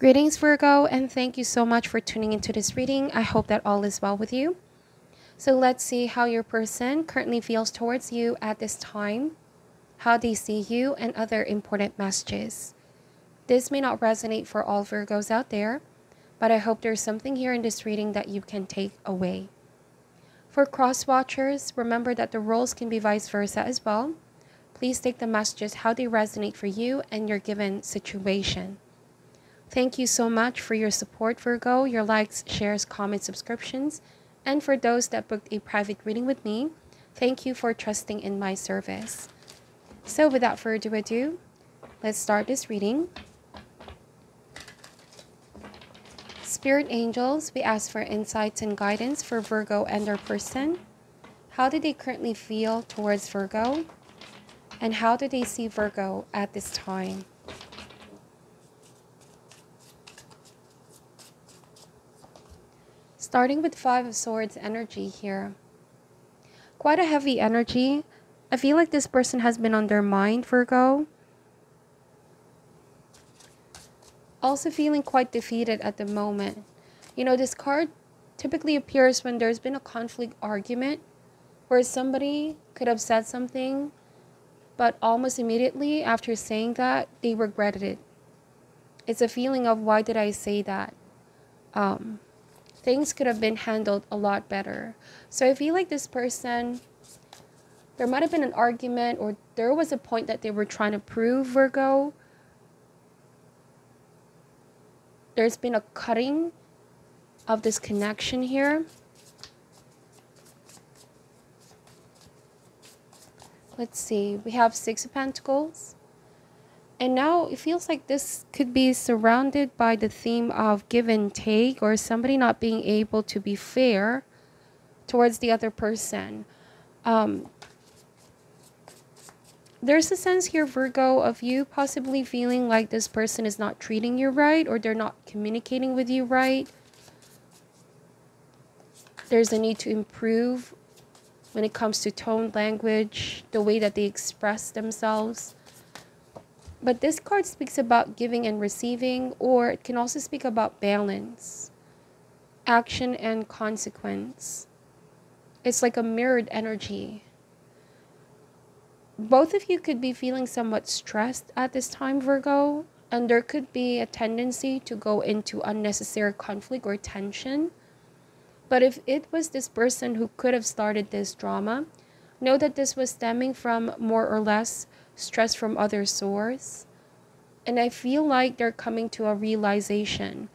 Greetings, Virgo, and thank you so much for tuning into this reading. I hope that all is well with you. So let's see how your person currently feels towards you at this time, how they see you, and other important messages. This may not resonate for all Virgos out there, but I hope there's something here in this reading that you can take away. For cross-watchers, remember that the roles can be vice versa as well. Please take the messages how they resonate for you and your given situation. Thank you so much for your support, Virgo, your likes, shares, comments, subscriptions. And for those that booked a private reading with me, thank you for trusting in my service. So without further ado, let's start this reading. Spirit angels, we ask for insights and guidance for Virgo and their person. How do they currently feel towards Virgo? And how do they see Virgo at this time? Starting with Five of Swords energy here. Quite a heavy energy. I feel like this person has been on their mind, Virgo. Also feeling quite defeated at the moment. You know, this card typically appears when there's been a conflict argument where somebody could have said something, but almost immediately after saying that, they regretted it. It's a feeling of, why did I say that? Things could have been handled a lot better. So I feel like this person, there might have been an argument, or there was a point that they were trying to prove, Virgo. There's been a cutting of this connection here. Let's see. We have Six of Pentacles. And now it feels like this could be surrounded by the theme of give and take, or somebody not being able to be fair towards the other person. There's a sense here, Virgo, of you possibly feeling like this person is not treating you right, or they're not communicating with you right. There's a need to improve when it comes to tone, language, the way that they express themselves. But this card speaks about giving and receiving, or it can also speak about balance, action and consequence. It's like a mirrored energy. Both of you could be feeling somewhat stressed at this time, Virgo, and there could be a tendency to go into unnecessary conflict or tension. But if it was this person who could have started this drama, know that this was stemming from more or less stress from other source. And I feel like they're coming to a realization.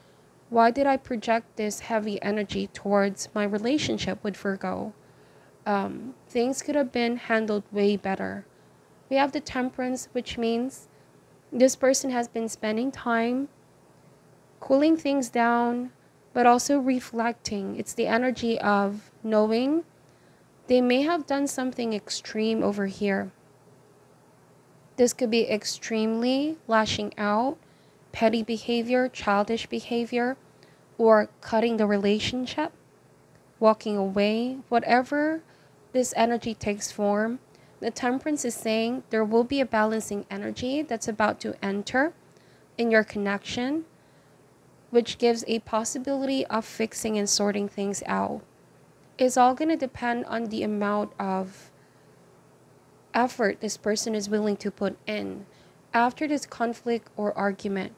Why did I project this heavy energy towards my relationship with Virgo? Things could have been handled way better. We have the Temperance, which means this person has been spending time cooling things down, but also reflecting. It's the energy of knowing they may have done something extreme over here. This could be extremely lashing out, petty behavior, childish behavior, or cutting the relationship, walking away. Whatever this energy takes form, the Temperance is saying there will be a balancing energy that's about to enter in your connection, which gives a possibility of fixing and sorting things out. It's all going to depend on the amount of effort this person is willing to put in after this conflict or argument,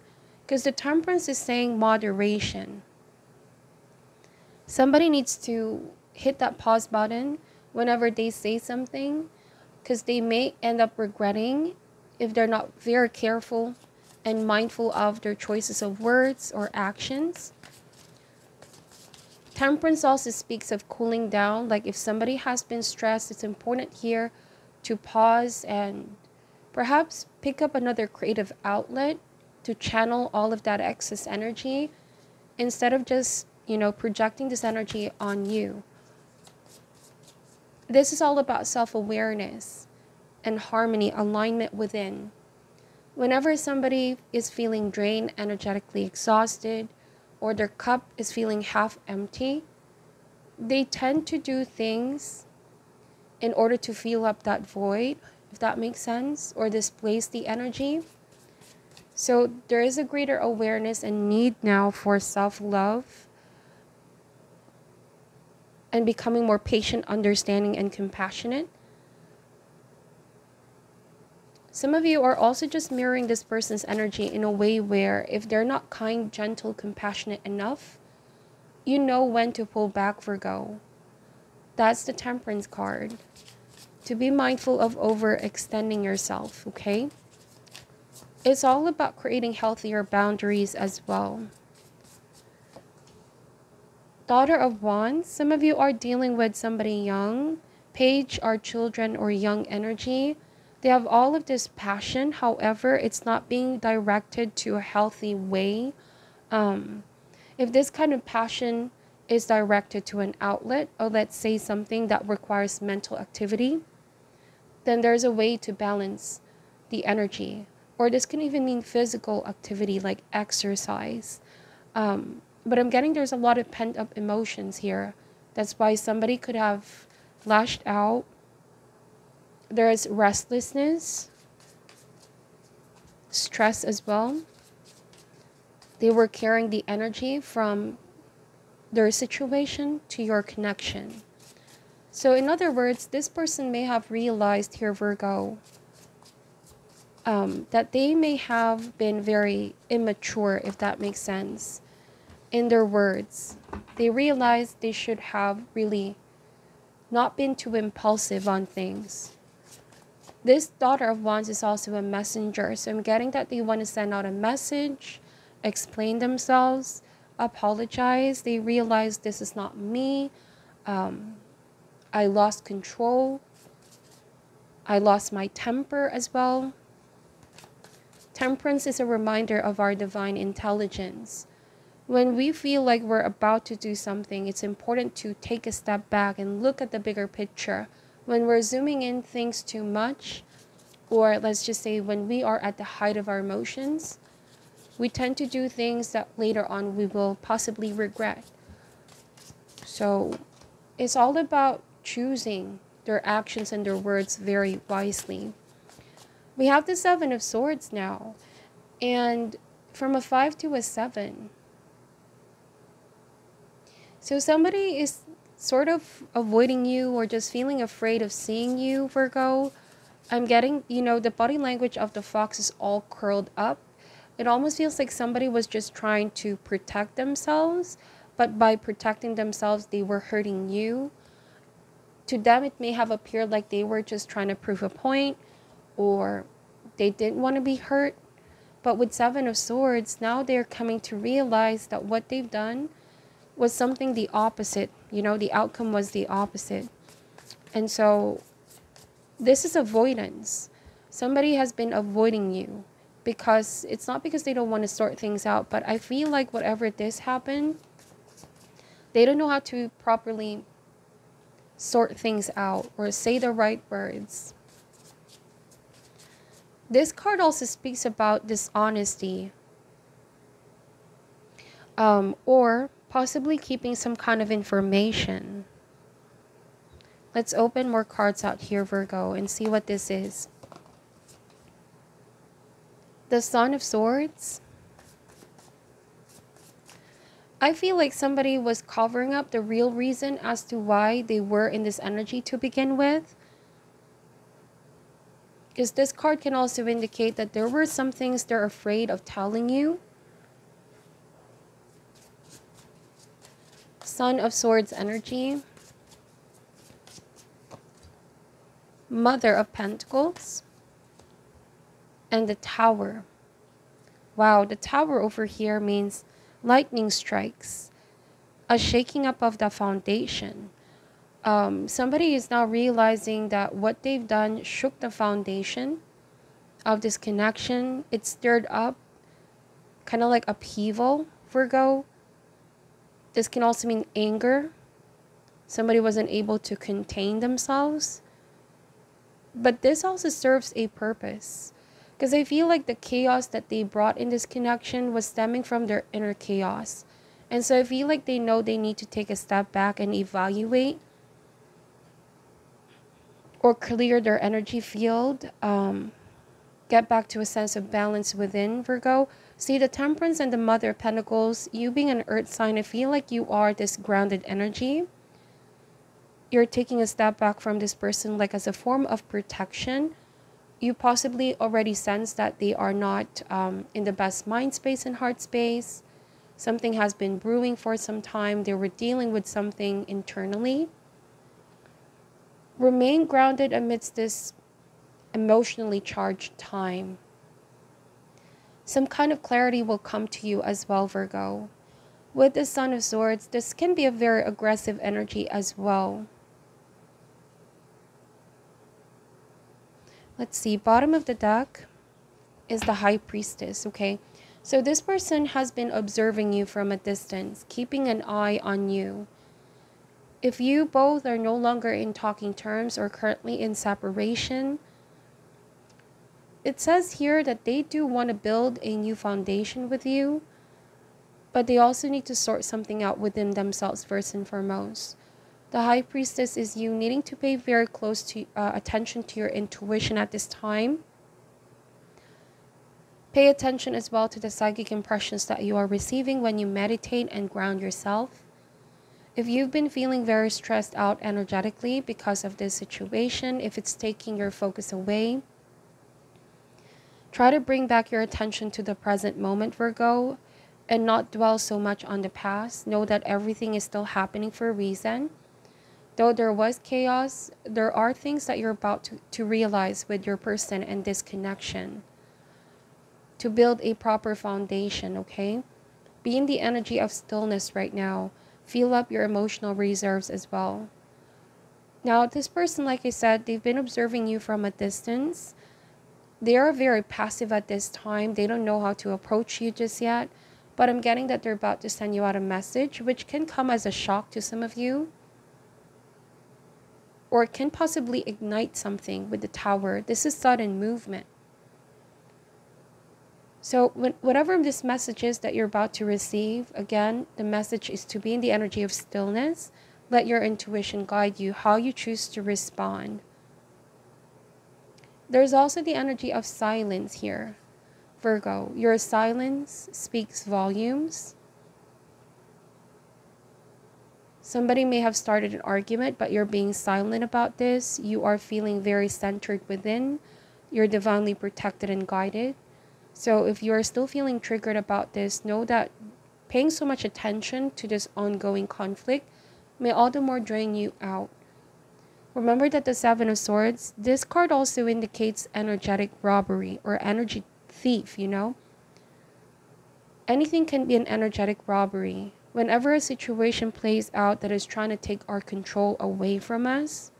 because the Temperance is saying moderation. Somebody needs to hit that pause button whenever they say something, because they may end up regretting if they're not very careful and mindful of their choices of words or actions. Temperance also speaks of cooling down. Like if somebody has been stressed, it's important here to pause and perhaps pick up another creative outlet to channel all of that excess energy instead of just, projecting this energy on you. This is all about self-awareness and harmony, alignment within. Whenever somebody is feeling drained, energetically exhausted, or their cup is feeling half empty, they tend to do things in order to fill up that void, if that makes sense, or displace the energy. So there is a greater awareness and need now for self-love and becoming more patient, understanding, and compassionate. Some of you are also just mirroring this person's energy in a way where if they're not kind, gentle, compassionate enough, you know when to pull back, Virgo. That's the Temperance card. To be mindful of overextending yourself, okay? It's all about creating healthier boundaries as well. Daughter of Wands, some of you are dealing with somebody young. Page are children or young energy. They have all of this passion, however, it's not being directed to a healthy way. If this kind of passion is directed to an outlet, or let's say something that requires mental activity, then there's a way to balance the energy. Or this can even mean physical activity like exercise. But I'm getting there's a lot of pent-up emotions here. That's why somebody could have lashed out. There's restlessness, stress as well. They were carrying the energy from their situation to your connection. So in other words, this person may have realized here, Virgo, that they may have been very immature, if that makes sense, in their words. They realized they should have really not been too impulsive on things. This Daughter of Wands is also a messenger, so I'm getting that they want to send out a message, explain themselves, apologize. They realize this is not me. I lost control. I lost my temper as well. Temperance is a reminder of our divine intelligence. When we feel like we're about to do something, it's important to take a step back and look at the bigger picture. When we're zooming in things too much, or let's just say when we are at the height of our emotions, we tend to do things that later on we will possibly regret. So it's all about choosing their actions and their words very wisely. We have the Seven of Swords now, and from a 5 to a 7. So somebody is sort of avoiding you or just feeling afraid of seeing you, Virgo. I'm getting, the body language of the fox is all curled up. It almost feels like somebody was just trying to protect themselves, but by protecting themselves, they were hurting you. To them, it may have appeared like they were just trying to prove a point, or they didn't want to be hurt. But with Seven of Swords, now they're coming to realize that what they've done was something the opposite. The outcome was the opposite. And so this is avoidance. Somebody has been avoiding you because it's not because they don't want to sort things out, but I feel like whatever this happened, they don't know how to properly sort things out or say the right words. This card also speaks about dishonesty, or possibly keeping some kind of information. Let's open more cards out here, Virgo, and see what this is. The Son of Swords. I feel like somebody was covering up the real reason as to why they were in this energy to begin with. Because this card can also indicate that there were some things they're afraid of telling you. Son of Swords energy. Mother of Pentacles. And the Tower. Wow, the Tower over here means lightning strikes. A shaking up of the foundation. Somebody is now realizing that what they've done shook the foundation of this connection. It stirred up kind of like upheaval, Virgo. This can also mean anger. Somebody wasn't able to contain themselves. But this also serves a purpose. Because I feel like the chaos that they brought in this connection was stemming from their inner chaos. And so I feel like they know they need to take a step back and evaluate or clear their energy field. get back to a sense of balance within, Virgo. See, the Temperance and the Mother of Pentacles, you being an earth sign, I feel like you are this grounded energy. You're taking a step back from this person like as a form of protection. You possibly already sense that they are not in the best mind space and heart space. Something has been brewing for some time. They were dealing with something internally. Remain grounded amidst this emotionally charged time. Some kind of clarity will come to you as well, Virgo. With the Sun of Swords, this can be a very aggressive energy as well. Let's see, bottom of the deck is the High Priestess, okay? So this person has been observing you from a distance, keeping an eye on you. If you both are no longer in talking terms or currently in separation, it says here that they do want to build a new foundation with you, but they also need to sort something out within themselves first and foremost. The High Priestess is you needing to pay very close to attention to your intuition at this time. Pay attention as well to the psychic impressions that you are receiving when you meditate and ground yourself. If you've been feeling very stressed out energetically because of this situation, if it's taking your focus away, try to bring back your attention to the present moment, Virgo, and not dwell so much on the past. Know that everything is still happening for a reason. Though there was chaos, there are things that you're about to realize with your person and this connection. To build a proper foundation, okay? Be in the energy of stillness right now. Fill up your emotional reserves as well. Now, this person, like I said, they've been observing you from a distance. They are very passive at this time. They don't know how to approach you just yet. But I'm getting that they're about to send you out a message, which can come as a shock to some of you. Or it can possibly ignite something with the Tower. This is sudden movement. So whatever this message is that you're about to receive, again, the message is to be in the energy of stillness. Let your intuition guide you how you choose to respond. There's also the energy of silence here, Virgo. Your silence speaks volumes. Somebody may have started an argument, but you're being silent about this. You are feeling very centered within. You're divinely protected and guided. So if you're still feeling triggered about this, know that paying so much attention to this ongoing conflict may all the more drain you out. Remember that the Seven of Swords, this card also indicates energetic robbery or energy thief, you know? Anything can be an energetic robbery. Whenever a situation plays out that is trying to take our control away from us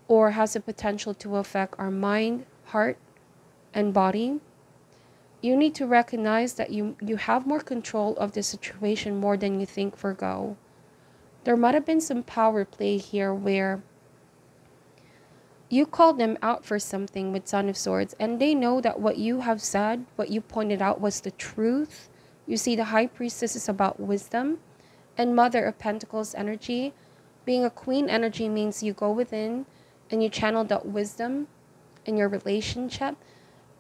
or has the potential to affect our mind, heart, and body, you need to recognize that you have more control of the situation more than you think, Virgo. There might have been some power play here where you called them out for something with Son of Swords, and they know that what you have said, what you pointed out was the truth. You see, the High Priestess is about wisdom, and Mother of Pentacles energy. Being a Queen energy means you go within and you channel that wisdom in your relationship.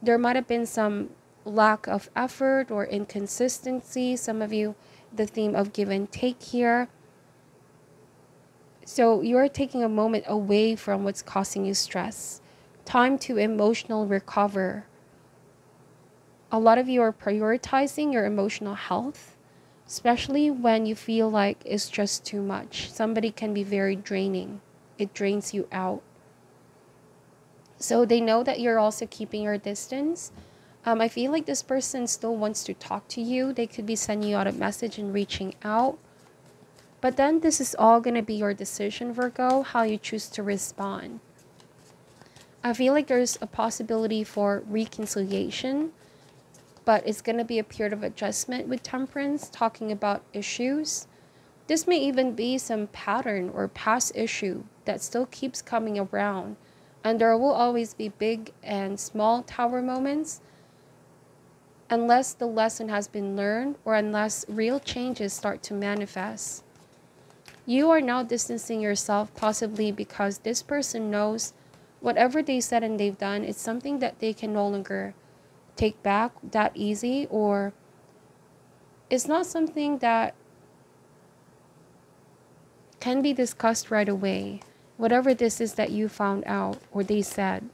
There might have been some lack of effort or inconsistency. Some of you, the theme of give and take here. So you're taking a moment away from what's causing you stress. Time to emotional recover. A lot of you are prioritizing your emotional health, especially when you feel like it's just too much. Somebody can be very draining. It drains you out. So they know that you're also keeping your distance. I feel like this person still wants to talk to you. They could be sending you out a message and reaching out. But then this is all going to be your decision, Virgo, how you choose to respond. I feel like there's a possibility for reconciliation, but it's going to be a period of adjustment with Temperance, talking about issues. This may even be some pattern or past issue that still keeps coming around. And there will always be big and small Tower moments, unless the lesson has been learned or unless real changes start to manifest. You are now distancing yourself possibly because this person knows whatever they said and they've done, it's something that they can no longer take back that easy, or it's not something that can be discussed right away. Whatever this is that you found out or they said.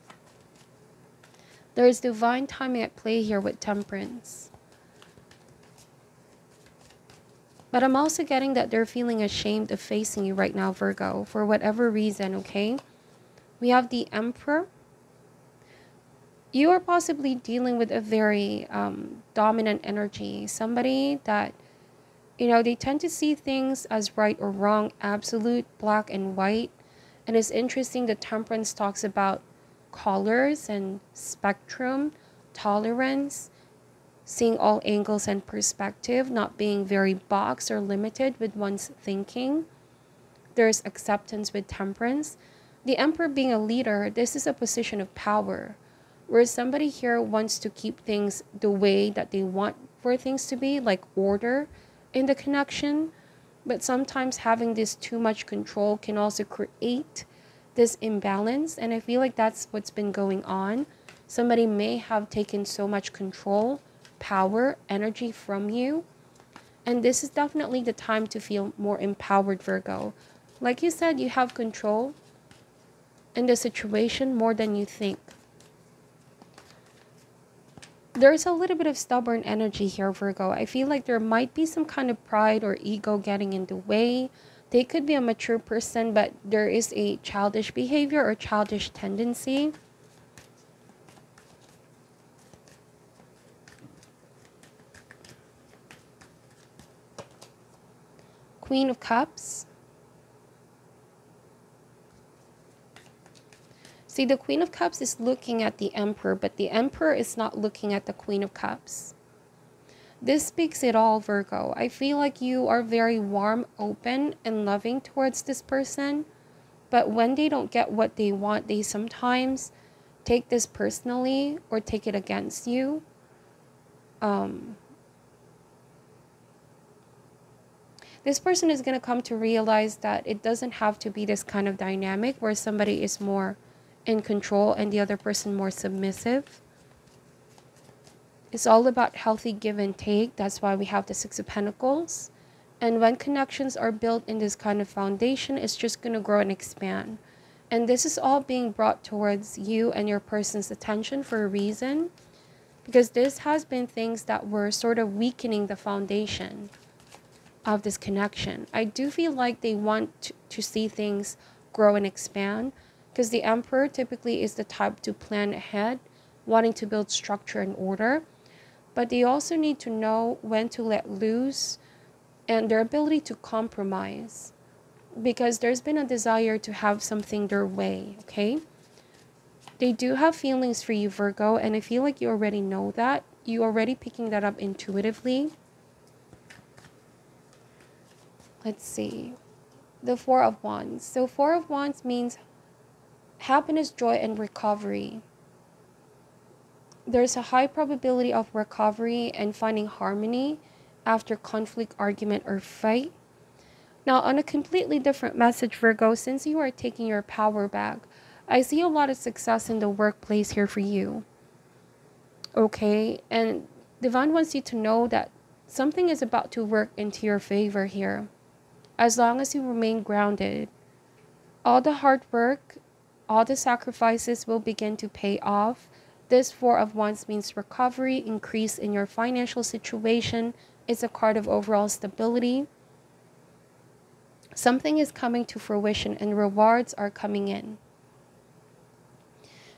There is divine timing at play here with Temperance. But I'm also getting that they're feeling ashamed of facing you right now, Virgo, for whatever reason, okay? We have the Emperor. You are possibly dealing with a very dominant energy. Somebody that, you know, they tend to see things as right or wrong, absolute, black and white. And it's interesting that Temperance talks about colors and spectrum, tolerance, seeing all angles and perspective, not being very boxed or limited with one's thinking. There's acceptance with Temperance. The Emperor being a leader, this is a position of power, where somebody here wants to keep things the way that they want for things to be, like order in the connection. But sometimes having this too much control can also create this imbalance, and I feel like that's what's been going on. Somebody may have taken so much control, power, energy from you, and this is definitely the time to feel more empowered, Virgo. Like you said, you have control in the situation more than you think. There's a little bit of stubborn energy here, Virgo. I feel like there might be some kind of pride or ego getting in the way. They could be a mature person, but there is a childish behavior or childish tendency. Queen of Cups. See, the Queen of Cups is looking at the Emperor, but the Emperor is not looking at the Queen of Cups. This speaks it all, Virgo. I feel like you are very warm, open, and loving towards this person. But when they don't get what they want, they sometimes take this personally or take it against you. This person is going to come to realize that it doesn't have to be this kind of dynamic where somebody is more in control and the other person more submissive. It's all about healthy give and take. That's why we have the Six of Pentacles. And when connections are built in this kind of foundation, it's just going to grow and expand. And this is all being brought towards you and your person's attention for a reason. Because this has been things that were sort of weakening the foundation of this connection. I do feel like they want to see things grow and expand. Because the Emperor typically is the type to plan ahead, wanting to build structure and order. But they also need to know when to let loose and their ability to compromise. Because there's been a desire to have something their way, okay? They do have feelings for you, Virgo, and I feel like you already know that. You're already picking that up intuitively. Let's see. The Four of Wands. So Four of Wands means happiness, joy, and recovery. There's a high probability of recovery and finding harmony after conflict, argument, or fight. Now, on a completely different message, Virgo, since you are taking your power back, I see a lot of success in the workplace here for you. Okay? And Divine wants you to know that something is about to work into your favor here. As long as you remain grounded. All the hard work, all the sacrifices will begin to pay off. This Four of Wands means recovery, increase in your financial situation. It's a card of overall stability. Something is coming to fruition and rewards are coming in.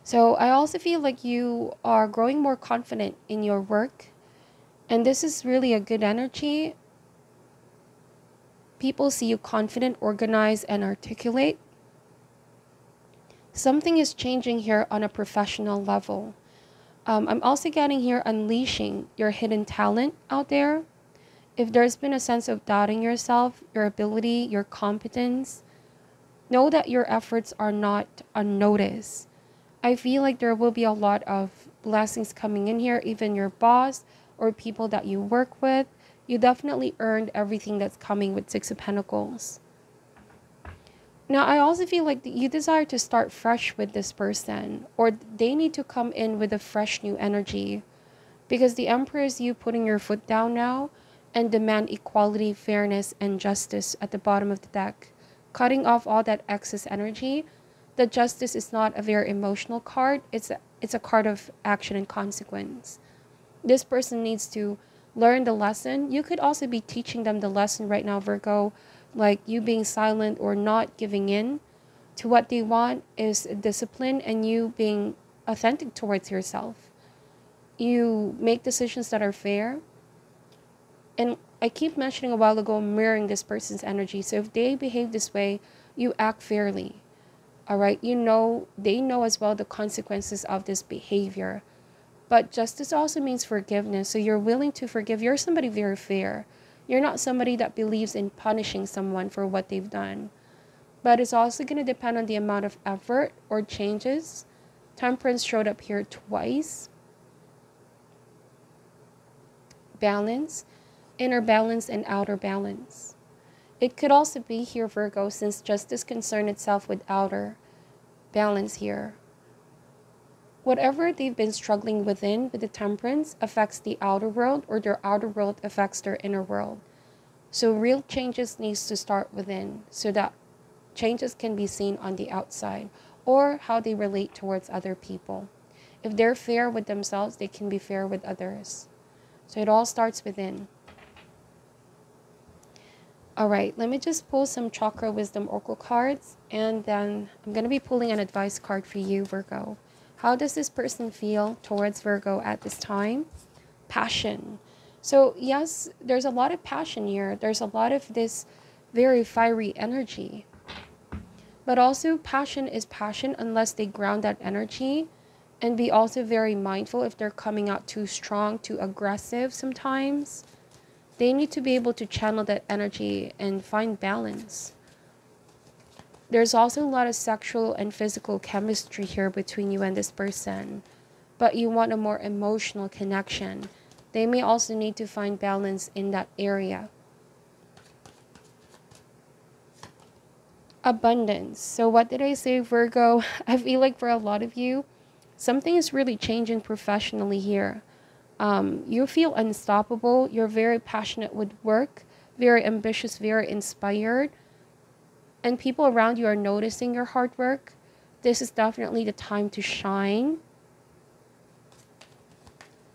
So I also feel like you are growing more confident in your work. And this is really a good energy. People see you confident, organized, and articulate. Something is changing here on a professional level. I'm also getting here unleashing your hidden talent out there. If there's been a sense of doubting yourself, your ability, your competence, know that your efforts are not unnoticed. I feel like there will be a lot of blessings coming in here, even your boss or people that you work with. You definitely earned everything that's coming with Six of Pentacles. Now, I also feel like you desire to start fresh with this person, or they need to come in with a fresh new energy, because the Emperor is you putting your foot down now and demand equality, fairness, and justice at the bottom of the deck, cutting off all that excess energy. The Justice is not a very emotional card. It's a card of action and consequence. This person needs to learn the lesson. You could also be teaching them the lesson right now, Virgo, like you being silent or not giving in to what they want is discipline, and you being authentic towards yourself. You make decisions that are fair. And I keep mentioning a while ago, mirroring this person's energy. So if they behave this way, you act fairly. All right. You know, they know as well the consequences of this behavior. But justice also means forgiveness. So you're willing to forgive. You're somebody very fair. You're not somebody that believes in punishing someone for what they've done. But it's also going to depend on the amount of effort or changes. Temperance showed up here twice. Balance, inner balance and outer balance. It could also be here, Virgo, since justice concerns itself with outer balance here. Whatever they've been struggling within with the Temperance affects the outer world, or their outer world affects their inner world. So real changes needs to start within, so that changes can be seen on the outside, or how they relate towards other people. If they're fair with themselves, they can be fair with others. So it all starts within. All right, let me just pull some Chakra Wisdom Oracle cards, and then I'm going to be pulling an advice card for you, Virgo. How does this person feel towards Virgo at this time? Passion. So yes, there's a lot of passion here. There's a lot of this very fiery energy. But also passion is passion unless they ground that energy, and be also very mindful if they're coming out too strong, too aggressive sometimes. They need to be able to channel that energy and find balance. There's also a lot of sexual and physical chemistry here between you and this person, but you want a more emotional connection. They may also need to find balance in that area. Abundance. So what did I say, Virgo? I feel like for a lot of you, something is really changing professionally here. You feel unstoppable. You're very passionate with work, very ambitious, very inspired. And people around you are noticing your hard work. This is definitely the time to shine.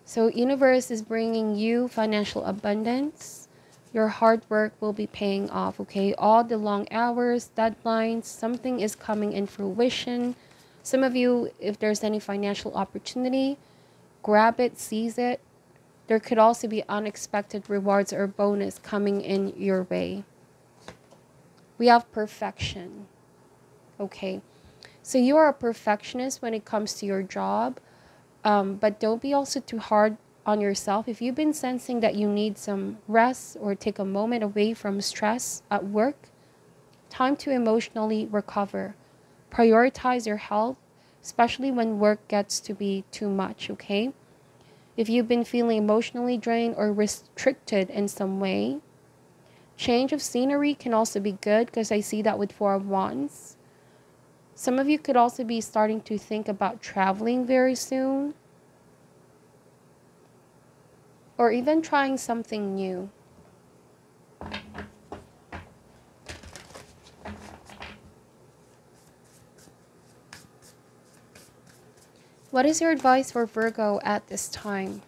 So universe is bringing you financial abundance. Your hard work will be paying off, okay? All the long hours, deadlines, something is coming in fruition. Some of you, if there's any financial opportunity, grab it, seize it. There could also be unexpected rewards or bonus coming in your way. We have perfection, okay? So you are a perfectionist when it comes to your job, but don't be also too hard on yourself. If you've been sensing that you need some rest or take a moment away from stress at work, time to emotionally recover. Prioritize your health, especially when work gets to be too much, okay? If you've been feeling emotionally drained or restricted in some way, change of scenery can also be good, because I see that with Four of Wands. Some of you could also be starting to think about traveling very soon, or even trying something new. What is your advice for Virgo at this time?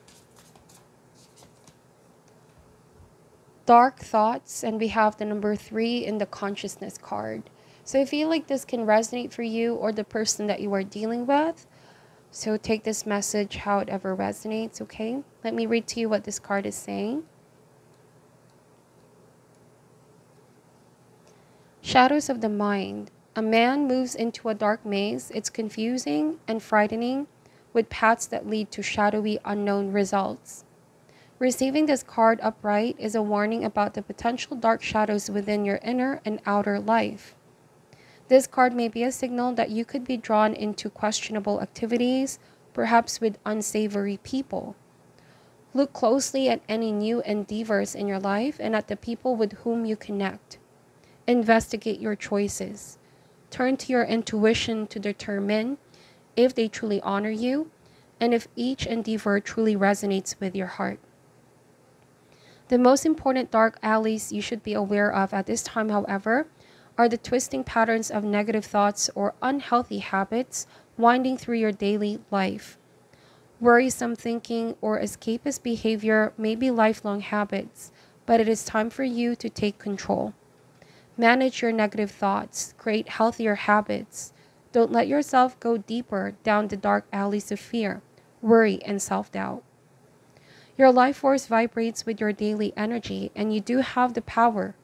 Dark thoughts, and we have the number 3 in the consciousness card. So I feel like this can resonate for you or the person that you are dealing with. So take this message how it ever resonates, okay? Let me read to you what this card is saying. Shadows of the mind. A man moves into a dark maze. It's confusing and frightening, with paths that lead to shadowy, unknown results. Receiving this card upright is a warning about the potential dark shadows within your inner and outer life. This card may be a signal that you could be drawn into questionable activities, perhaps with unsavory people. Look closely at any new endeavors in your life and at the people with whom you connect. Investigate your choices. Turn to your intuition to determine if they truly honor you and if each endeavor truly resonates with your heart. The most important dark alleys you should be aware of at this time, however, are the twisting patterns of negative thoughts or unhealthy habits winding through your daily life. Worrisome thinking or escapist behavior may be lifelong habits, but it is time for you to take control. Manage your negative thoughts, create healthier habits. Don't let yourself go deeper down the dark alleys of fear, worry, and self-doubt. Your life force vibrates with your daily energy, and you do have the power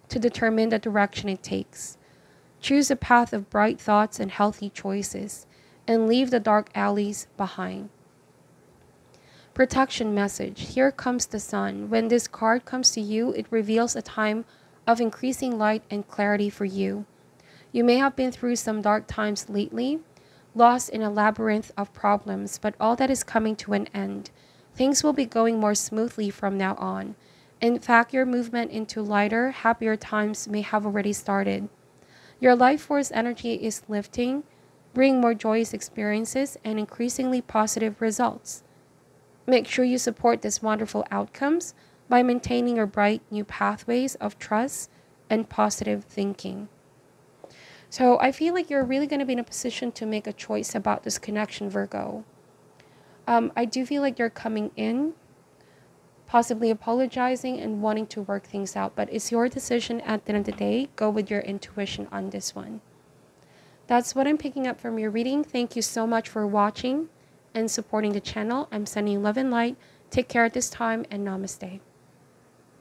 to determine the direction it takes. Choose a path of bright thoughts and healthy choices, and leave the dark alleys behind. Protection message. Here comes the sun. When this card comes to you, it reveals a time of increasing light and clarity for you. You may have been through some dark times lately, lost in a labyrinth of problems, but all that is coming to an end. Things will be going more smoothly from now on. In fact, your movement into lighter, happier times may have already started. Your life force energy is lifting, bringing more joyous experiences and increasingly positive results. Make sure you support these wonderful outcomes by maintaining your bright new pathways of trust and positive thinking. So I feel like you're really going to be in a position to make a choice about this connection, Virgo. I do feel like you're coming in, possibly apologizing and wanting to work things out, but it's your decision at the end of the day. Go with your intuition on this one. That's what I'm picking up from your reading. Thank you so much for watching and supporting the channel. I'm sending you love and light. Take care at this time, and namaste.